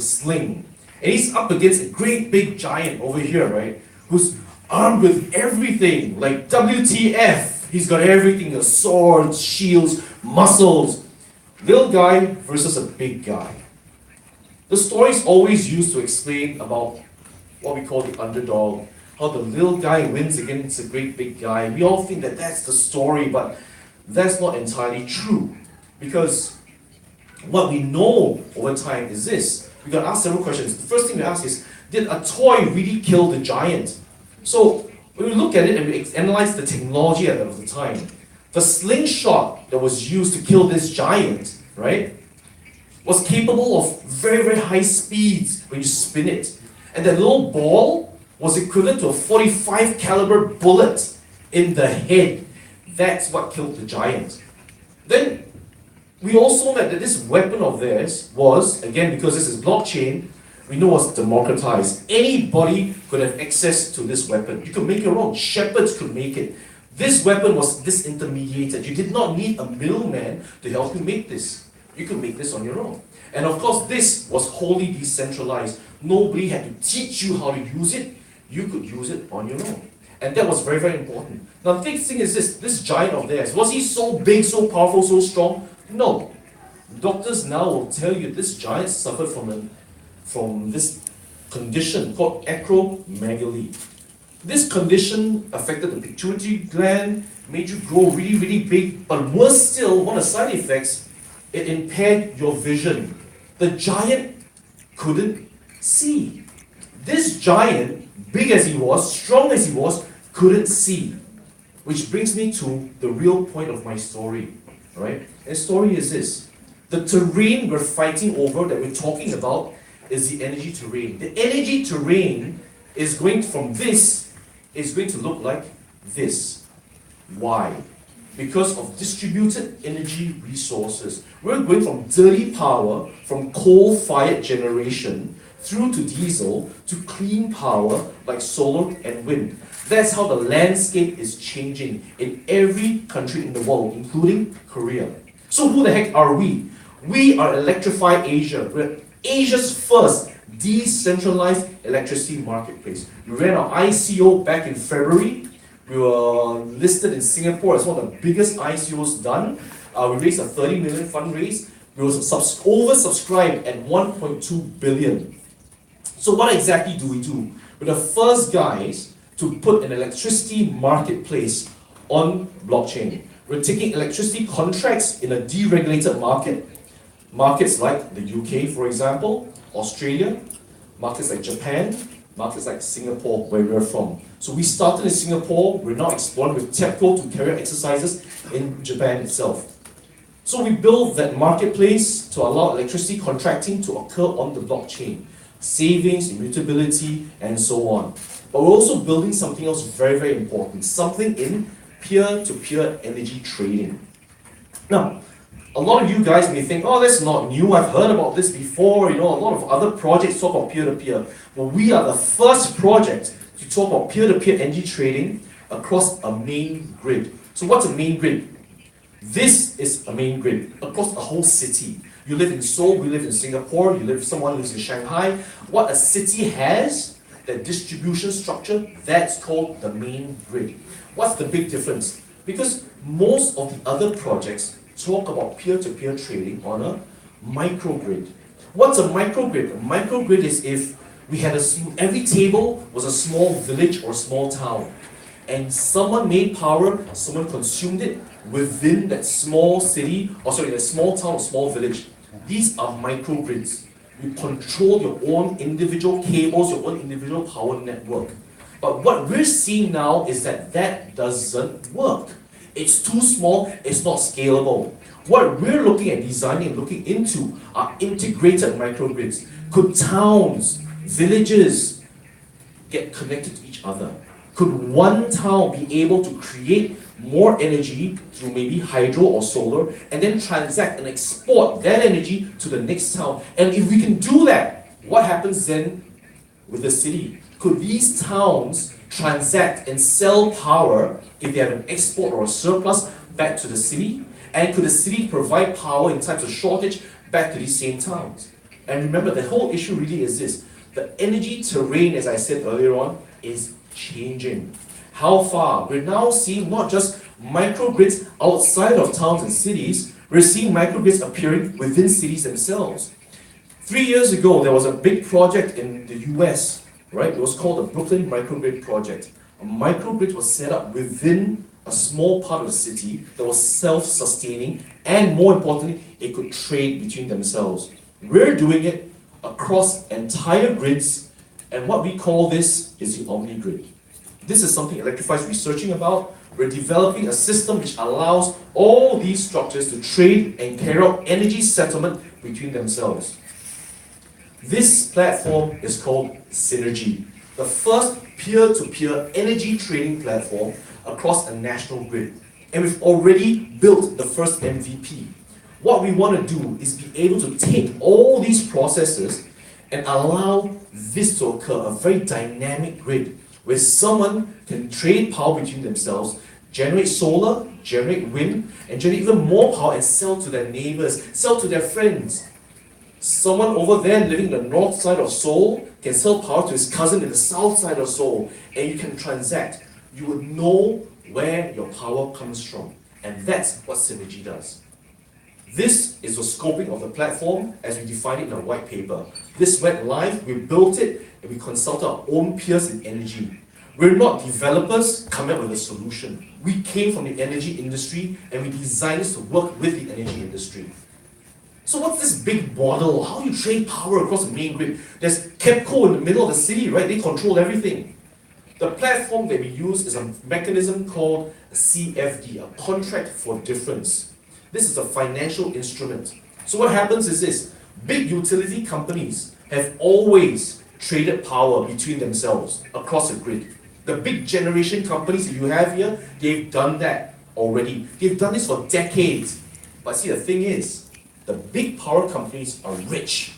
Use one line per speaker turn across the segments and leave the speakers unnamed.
sling. And he's up against a great big giant over here, right? Who's armed with everything, like WTF. He's got everything, the swords, shields, muscles. Little guy versus a big guy. The story is always used to explain about what we call the underdog, how the little guy wins against a great big guy. We all think that that's the story, but that's not entirely true. Because what we know over time is this. We got to ask several questions. The first thing we ask is, did a toy really kill the giant? So when we look at it and we analyze the technology of the time, the slingshot that was used to kill this giant, right, was capable of very, very high speeds when you spin it. And that little ball was equivalent to a 45 caliber bullet in the head. That's what killed the giant. Then we also know that this weapon of theirs was, again, because this is blockchain, we know was democratized. Anybody could have access to this weapon. You could make your own. Shepherds could make it. This weapon was disintermediated. You did not need a middleman to help you make this. You could make this on your own. And of course, this was wholly decentralized. Nobody had to teach you how to use it. You could use it on your own. And that was very, very important. Now, the next thing is this giant of theirs. Was he so big, so powerful, so strong? No. Doctors now will tell you this giant suffered from this condition called acromegaly. This condition affected the pituitary gland, made you grow really, really big, but worse still, one of the side effects, it impaired your vision. The giant couldn't see. This giant, big as he was, strong as he was, couldn't see. Which brings me to the real point of my story. Right? And the story is this. The terrain we're fighting over, that we're talking about, is the energy terrain. The energy terrain is going from this, is going to look like this. Why? Because of distributed energy resources. We're going from dirty power, from coal-fired generation, through to diesel, to clean power like solar and wind. That's how the landscape is changing in every country in the world, including Korea. So who the heck are we? We are Electrify Asia. We're Asia's first decentralized electricity marketplace. We ran our ICO back in February. We were listed in Singapore as one of the biggest ICOs done. We raised a 30 million fundraise. We were oversubscribed at 1.2 billion. So what exactly do we do? We're the first guys to put an electricity marketplace on blockchain. We're taking electricity contracts in a deregulated market, markets like the UK, for example, Australia, markets like Japan, markets like Singapore, where we're from. So we started in Singapore, we're now exploring with TEPCO to carry out exercises in Japan itself. So we built that marketplace to allow electricity contracting to occur on the blockchain. Savings, immutability, and so on. But we're also building something else very, very important, something in peer-to-peer energy trading. Now, a lot of you guys may think, oh, that's not new, I've heard about this before, a lot of other projects talk about peer-to-peer. Well, we are the first project to talk about peer-to-peer energy trading across a main grid. So what's a main grid? This is a main grid across a whole city. You live in Seoul, we live in Singapore, someone lives in Shanghai. What a city has, that distribution structure, that's called the main grid. What's the big difference? Because most of the other projects talk about peer-to-peer trading on a microgrid. What's a microgrid? A microgrid is if we had every table was a small village or small town, and someone made power, someone consumed it within that small city, that small town or small village. These are microgrids. You control your own individual cables, your own individual power network. But what we're seeing now is that doesn't work. It's too small, it's not scalable. What we're looking at designing and looking into are integrated microgrids. Could towns, villages get connected to each other? Could one town be able to create more energy through maybe hydro or solar and then transact and export that energy to the next town? And if we can do that, what happens then with the city? Could these towns transact and sell power if they have an export or a surplus back to the city? And could the city provide power in times of shortage back to these same towns? And remember, the whole issue really is this. The energy terrain, as I said earlier on, is changing. How far? We're now seeing not just microgrids outside of towns and cities, we're seeing microgrids appearing within cities themselves. 3 years ago, there was a big project in the US, right? It was called the Brooklyn Microgrid Project. A microgrid was set up within a small part of the city that was self-sustaining, and more importantly, it could trade between themselves. We're doing it across entire grids, and what we call this is the OmniGrid. This is something Electrify is researching about. We're developing a system which allows all these structures to trade and carry out energy settlement between themselves. This platform is called Synergy, the first peer-to-peer energy trading platform across a national grid. And we've already built the first MVP. What we want to do is be able to take all these processes and allow this to occur, a very dynamic grid, where someone can trade power between themselves, generate solar, generate wind, and generate even more power and sell to their neighbors, sell to their friends. Someone over there living in the north side of Seoul can sell power to his cousin in the south side of Seoul, and you can transact. You would know where your power comes from, and that's what Synergy does. This is the scoping of the platform as we define it in our white paper. This went live, we built it, and we consulted our own peers in energy. We're not developers coming up with a solution. We came from the energy industry, and we designed this to work with the energy industry. So what's this big model? How do you trade power across the main grid? There's KEPCO in the middle of the city, right? They control everything. The platform that we use is a mechanism called a CFD, a contract for difference. This is a financial instrument. So what happens is this. Big utility companies have always traded power between themselves across a grid. The big generation companies that you have here, they've done that already. They've done this for decades. But see, the thing is, the big power companies are rich.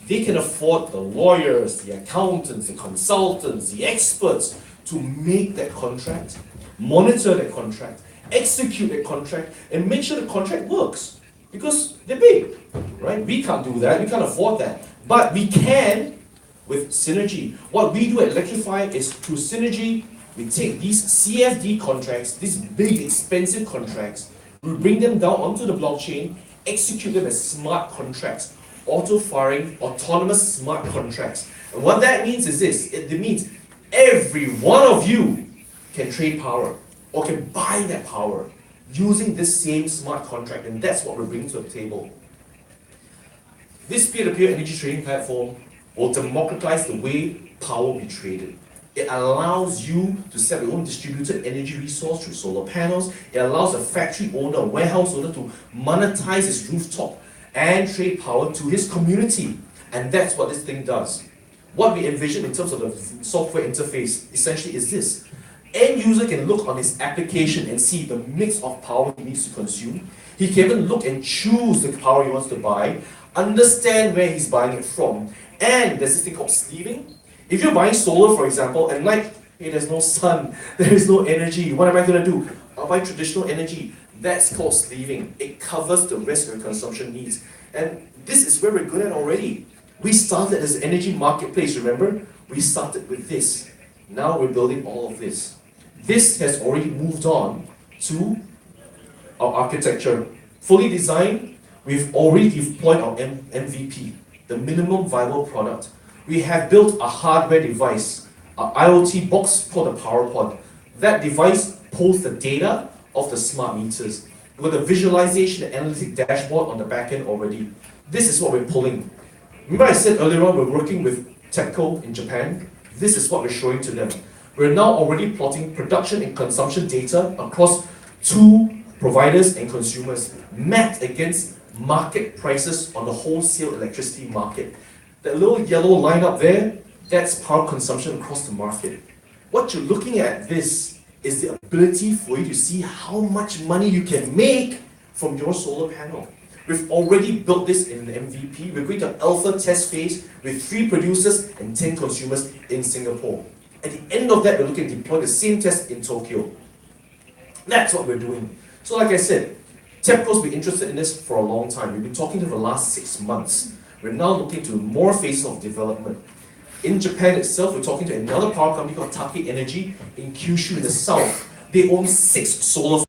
They can afford the lawyers, the accountants, the consultants, the experts to make that contract, monitor that contract, execute that contract, and make sure the contract works. Because they're big, right? We can't do that, we can't afford that. But we can with Synergy. What we do at Electrify is through Synergy, we take these CFD contracts, these big expensive contracts, we bring them down onto the blockchain, execute them as smart contracts, auto-firing, autonomous smart contracts. And what that means is this, it means every one of you can trade power or can buy that power using this same smart contract, and that's what we're bringing to the table. This peer-to-peer energy trading platform will democratize the way power will be traded. It allows you to set your own distributed energy resource through solar panels. It allows a factory owner, a warehouse owner to monetize his rooftop and trade power to his community. And that's what this thing does. What we envision in terms of the software interface essentially is this. End user can look on his application and see the mix of power he needs to consume. He can even look and choose the power he wants to buy, understand where he's buying it from. And there's this thing called sleeving. If you're buying solar, for example, and like, hey, there's no sun, there is no energy, what am I going to do? I'll buy traditional energy. That's called sleeving. It covers the rest of your consumption needs. And this is where we're good at already. We started as an energy marketplace, remember? We started with this. Now we're building all of this. This has already moved on to our architecture. Fully designed, we've already deployed our MVP, the minimum viable product. We have built a hardware device, an IoT box called a power pod. That device pulls the data of the smart meters with a visualization and analytic dashboard on the back end already. This is what we're pulling. Remember I said earlier on we're working with TEPCO in Japan? This is what we're showing to them. We're now already plotting production and consumption data across two providers and consumers mapped against market prices on the wholesale electricity market. That little yellow line up there, that's power consumption across the market. What you're looking at this is the ability for you to see how much money you can make from your solar panel. We've already built this in an MVP. We're going to alpha test phase with 3 producers and 10 consumers in Singapore. At the end of that, we're looking to deploy the same test in Tokyo. That's what we're doing. So like I said, TEPCO's been interested in this for a long time. We've been talking to them for the last 6 months. We're now looking to more phases of development. In Japan itself, we're talking to another power company called Take Energy in Kyushu in the south. They own 6 solar